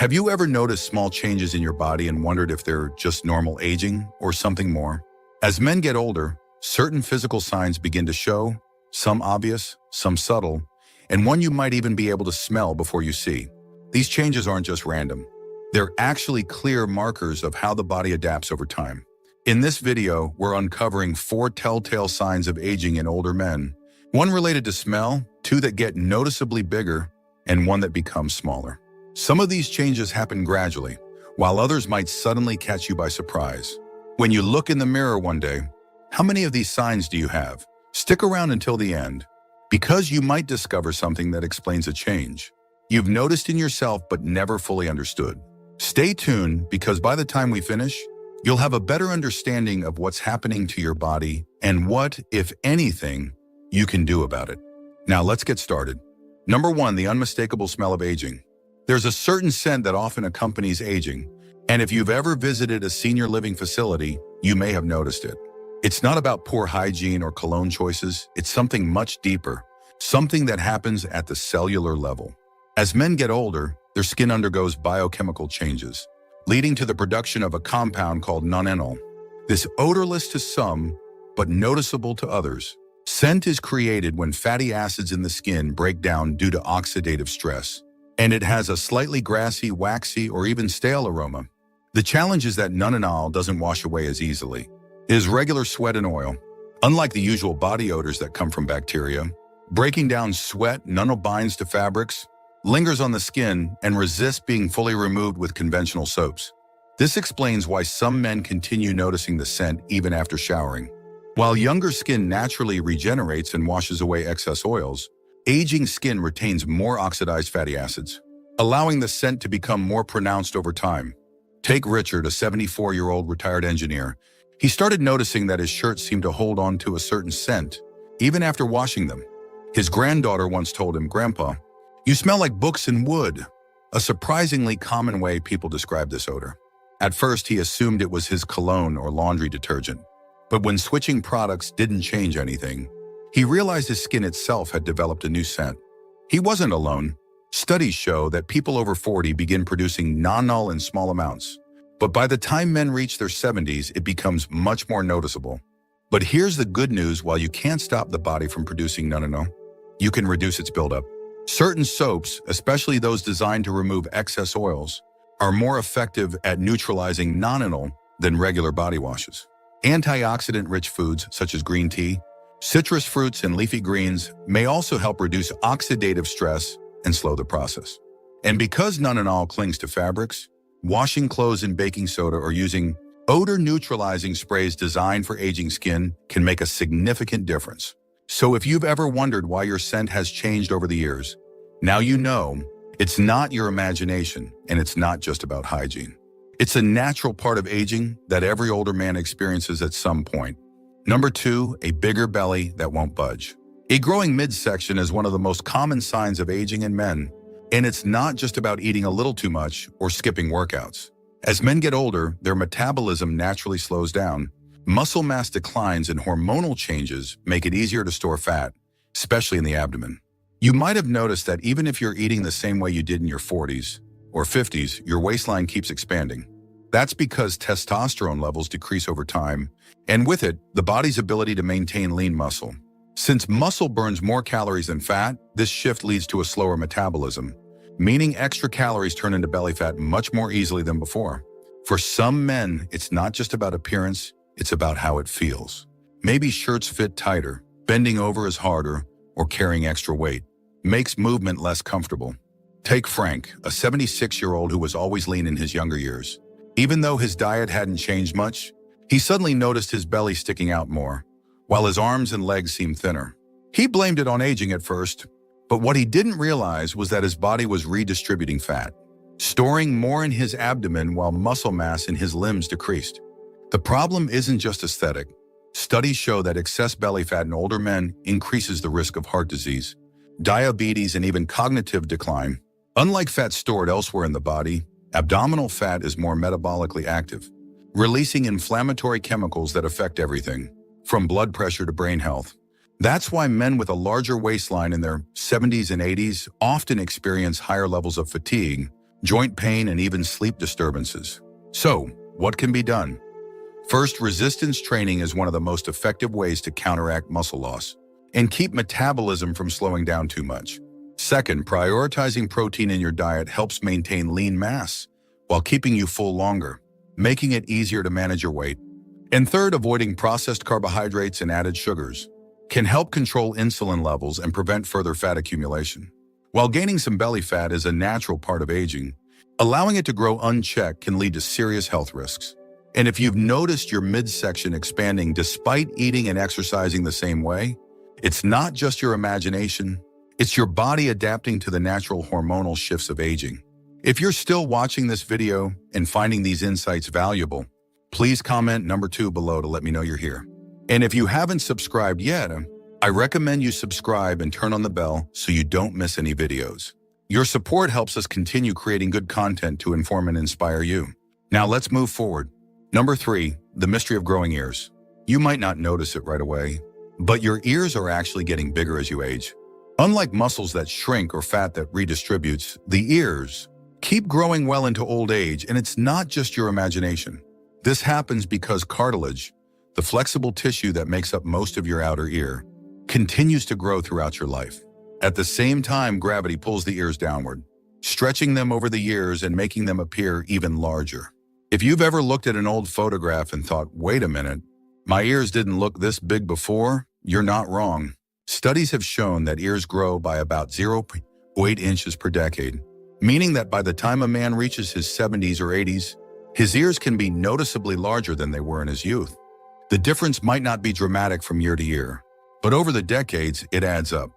Have you ever noticed small changes in your body and wondered if they're just normal aging or something more? As men get older, certain physical signs begin to show, some obvious, some subtle, and one you might even be able to smell before you see. These changes aren't just random. They're actually clear markers of how the body adapts over time. In this video, we're uncovering 4 telltale signs of aging in older men. 1 related to smell, 2 that get noticeably bigger, and 1 that becomes smaller. Some of these changes happen gradually, while others might suddenly catch you by surprise. When you look in the mirror one day, how many of these signs do you have? Stick around until the end, because you might discover something that explains a change you've noticed in yourself but never fully understood. Stay tuned, because by the time we finish, you'll have a better understanding of what's happening to your body and what, if anything, you can do about it. Now let's get started. Number 1, the unmistakable smell of aging. There's a certain scent that often accompanies aging, and if you've ever visited a senior living facility, you may have noticed it. It's not about poor hygiene or cologne choices, it's something much deeper, something that happens at the cellular level. As men get older, their skin undergoes biochemical changes, leading to the production of a compound called nonenal. This odorless to some, but noticeable to others. Scent is created when fatty acids in the skin break down due to oxidative stress, and it has a slightly grassy, waxy, or even stale aroma. The challenge is that nonenal doesn't wash away as easily. It is regular sweat and oil. Unlike the usual body odors that come from bacteria, breaking down sweat, nonenal binds to fabrics, lingers on the skin, and resists being fully removed with conventional soaps. This explains why some men continue noticing the scent even after showering. While younger skin naturally regenerates and washes away excess oils, aging skin retains more oxidized fatty acids, allowing the scent to become more pronounced over time. Take Richard, a 74-year-old retired engineer. He started noticing that his shirts seemed to hold on to a certain scent, even after washing them. His granddaughter once told him, "Grandpa, you smell like books and wood," a surprisingly common way people describe this odor. At first, he assumed it was his cologne or laundry detergent. But when switching products didn't change anything, he realized his skin itself had developed a new scent. He wasn't alone. Studies show that people over 40 begin producing nonenal in small amounts. But by the time men reach their 70s, it becomes much more noticeable. But here's the good news: while you can't stop the body from producing nonenal, you can reduce its buildup. Certain soaps, especially those designed to remove excess oils, are more effective at neutralizing nonenal than regular body washes. Antioxidant-rich foods such as green tea, citrus fruits, and leafy greens may also help reduce oxidative stress and slow the process. And because nonenal clings to fabrics, washing clothes in baking soda or using odor-neutralizing sprays designed for aging skin can make a significant difference. So if you've ever wondered why your scent has changed over the years, now you know it's not your imagination, and it's not just about hygiene. It's a natural part of aging that every older man experiences at some point. Number 2, a bigger belly that won't budge. A growing midsection is one of the most common signs of aging in men, and it's not just about eating a little too much or skipping workouts. As men get older, their metabolism naturally slows down. Muscle mass declines and hormonal changes make it easier to store fat, especially in the abdomen. You might have noticed that even if you're eating the same way you did in your 40s or 50s, your waistline keeps expanding. That's because testosterone levels decrease over time, and with it, the body's ability to maintain lean muscle. Since muscle burns more calories than fat, this shift leads to a slower metabolism, meaning extra calories turn into belly fat much more easily than before. For some men, it's not just about appearance, it's about how it feels. Maybe shirts fit tighter, bending over is harder, or carrying extra weight makes movement less comfortable. Take Frank, a 76-year-old who was always lean in his younger years. Even though his diet hadn't changed much, he suddenly noticed his belly sticking out more, while his arms and legs seemed thinner. He blamed it on aging at first, but what he didn't realize was that his body was redistributing fat, storing more in his abdomen while muscle mass in his limbs decreased. The problem isn't just aesthetic. Studies show that excess belly fat in older men increases the risk of heart disease, diabetes, and even cognitive decline. Unlike fat stored elsewhere in the body, abdominal fat is more metabolically active, releasing inflammatory chemicals that affect everything, from blood pressure to brain health. That's why men with a larger waistline in their 70s and 80s often experience higher levels of fatigue, joint pain, and even sleep disturbances. So, what can be done? First, resistance training is one of the most effective ways to counteract muscle loss and keep metabolism from slowing down too much. Second, prioritizing protein in your diet helps maintain lean mass while keeping you full longer, making it easier to manage your weight. And third, avoiding processed carbohydrates and added sugars can help control insulin levels and prevent further fat accumulation. While gaining some belly fat is a natural part of aging, allowing it to grow unchecked can lead to serious health risks. And if you've noticed your midsection expanding despite eating and exercising the same way, it's not just your imagination, it's your body adapting to the natural hormonal shifts of aging. If you're still watching this video and finding these insights valuable, please comment number 2 below to let me know you're here. And if you haven't subscribed yet, I recommend you subscribe and turn on the bell so you don't miss any videos. Your support helps us continue creating good content to inform and inspire you. Now let's move forward. Number 3, the mystery of growing ears. You might not notice it right away, but your ears are actually getting bigger as you age. Unlike muscles that shrink or fat that redistributes, the ears keep growing well into old age, and it's not just your imagination. This happens because cartilage, the flexible tissue that makes up most of your outer ear, continues to grow throughout your life. At the same time, gravity pulls the ears downward, stretching them over the years and making them appear even larger. If you've ever looked at an old photograph and thought, wait a minute, my ears didn't look this big before, you're not wrong. Studies have shown that ears grow by about 0.8 inches per decade, meaning that by the time a man reaches his 70s or 80s, his ears can be noticeably larger than they were in his youth. The difference might not be dramatic from year to year, but over the decades, it adds up.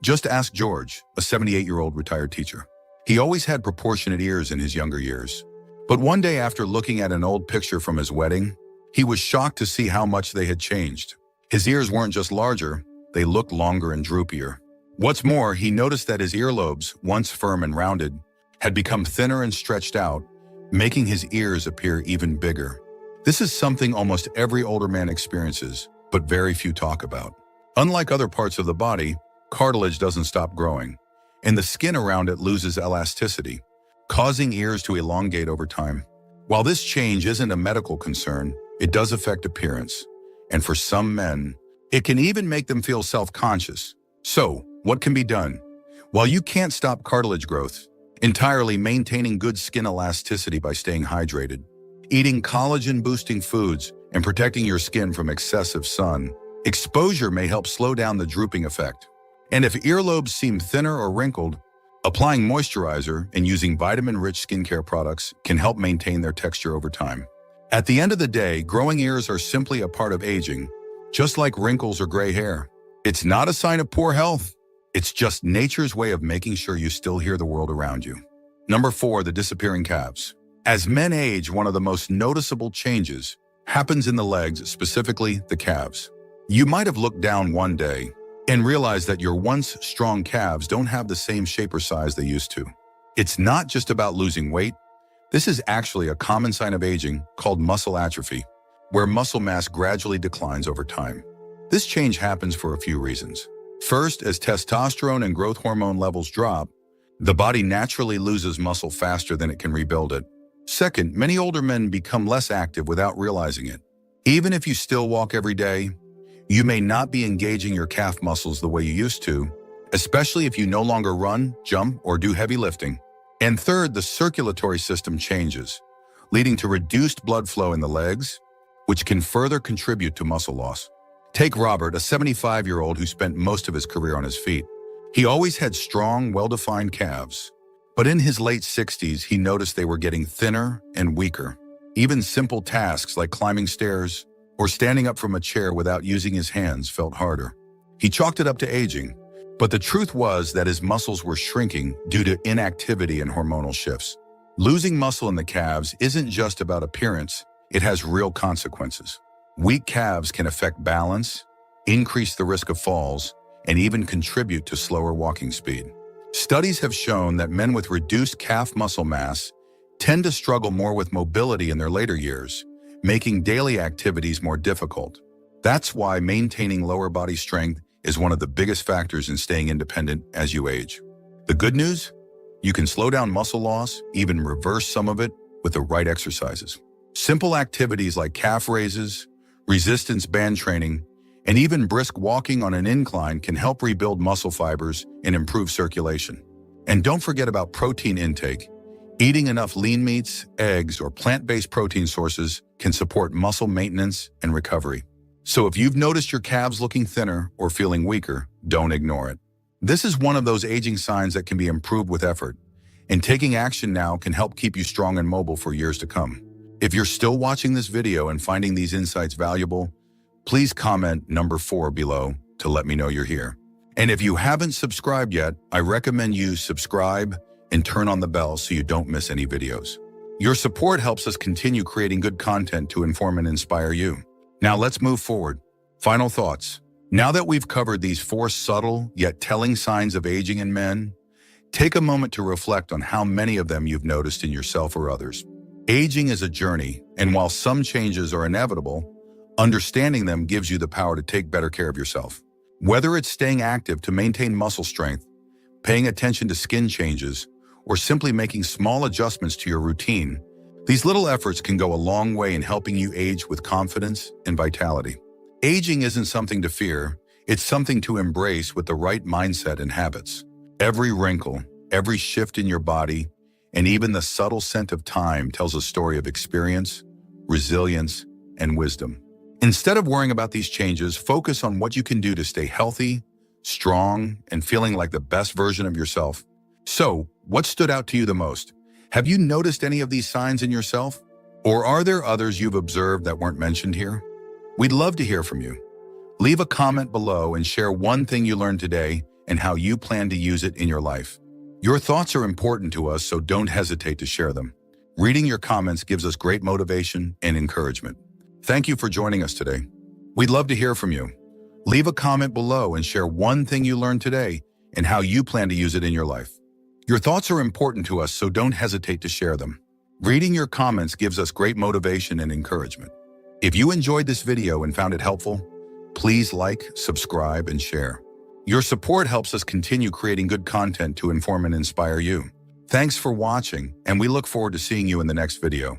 Just ask George, a 78-year-old retired teacher. He always had proportionate ears in his younger years. But one day after looking at an old picture from his wedding, he was shocked to see how much they had changed. His ears weren't just larger, they looked longer and droopier. What's more, he noticed that his earlobes, once firm and rounded, had become thinner and stretched out, making his ears appear even bigger. This is something almost every older man experiences, but very few talk about. Unlike other parts of the body, cartilage doesn't stop growing, and the skin around it loses elasticity, causing ears to elongate over time. While this change isn't a medical concern, it does affect appearance, and for some men, it can even make them feel self-conscious. So, what can be done? While you can't stop cartilage growth entirely, maintaining good skin elasticity by staying hydrated, eating collagen-boosting foods, and protecting your skin from excessive sun exposure may help slow down the drooping effect. And if earlobes seem thinner or wrinkled, applying moisturizer and using vitamin-rich skincare products can help maintain their texture over time. At the end of the day, growing ears are simply a part of aging, just like wrinkles or gray hair. It's not a sign of poor health. It's just nature's way of making sure you still hear the world around you. Number 4, the disappearing calves. As men age, one of the most noticeable changes happens in the legs, specifically the calves. You might have looked down one day and realize that your once strong calves don't have the same shape or size they used to. It's not just about losing weight. This is actually a common sign of aging called muscle atrophy, where muscle mass gradually declines over time. This change happens for a few reasons. First, as testosterone and growth hormone levels drop, the body naturally loses muscle faster than it can rebuild it. Second, many older men become less active without realizing it. Even if you still walk every day, you may not be engaging your calf muscles the way you used to, especially if you no longer run, jump, or do heavy lifting. And third, the circulatory system changes, leading to reduced blood flow in the legs, which can further contribute to muscle loss. Take Robert, a 75-year-old who spent most of his career on his feet. He always had strong, well-defined calves, but in his late 60s, he noticed they were getting thinner and weaker. Even simple tasks like climbing stairs or standing up from a chair without using his hands felt harder. He chalked it up to aging, but the truth was that his muscles were shrinking due to inactivity and hormonal shifts. Losing muscle in the calves isn't just about appearance, it has real consequences. Weak calves can affect balance, increase the risk of falls, and even contribute to slower walking speed. Studies have shown that men with reduced calf muscle mass tend to struggle more with mobility in their later years, making daily activities more difficult. That's why maintaining lower body strength is one of the biggest factors in staying independent as you age. The good news? You can slow down muscle loss, even reverse some of it with the right exercises. Simple activities like calf raises, resistance band training, and even brisk walking on an incline can help rebuild muscle fibers and improve circulation. And don't forget about protein intake. Eating enough lean meats, eggs, or plant-based protein sources can support muscle maintenance and recovery. So if you've noticed your calves looking thinner or feeling weaker, don't ignore it. This is one of those aging signs that can be improved with effort, and taking action now can help keep you strong and mobile for years to come. If you're still watching this video and finding these insights valuable, please comment number 4 below to let me know you're here. And if you haven't subscribed yet, I recommend you subscribe and turn on the bell so you don't miss any videos. Your support helps us continue creating good content to inform and inspire you. Now let's move forward. Final thoughts. Now that we've covered these 4 subtle yet telling signs of aging in men, take a moment to reflect on how many of them you've noticed in yourself or others. Aging is a journey, and while some changes are inevitable, understanding them gives you the power to take better care of yourself. Whether it's staying active to maintain muscle strength, paying attention to skin changes, or simply making small adjustments to your routine, these little efforts can go a long way in helping you age with confidence and vitality. Aging isn't something to fear, it's something to embrace with the right mindset and habits. Every wrinkle, every shift in your body, and even the subtle scent of time tells a story of experience, resilience, and wisdom. Instead of worrying about these changes, focus on what you can do to stay healthy, strong, and feeling like the best version of yourself. So, what stood out to you the most? Have you noticed any of these signs in yourself? Or are there others you've observed that weren't mentioned here? We'd love to hear from you. Leave a comment below and share one thing you learned today and how you plan to use it in your life. Your thoughts are important to us, so don't hesitate to share them. Reading your comments gives us great motivation and encouragement. Thank you for joining us today. We'd love to hear from you. Leave a comment below and share one thing you learned today and how you plan to use it in your life. Your thoughts are important to us, so don't hesitate to share them. Reading your comments gives us great motivation and encouragement. If you enjoyed this video and found it helpful, please like, subscribe, and share. Your support helps us continue creating good content to inform and inspire you. Thanks for watching, and we look forward to seeing you in the next video.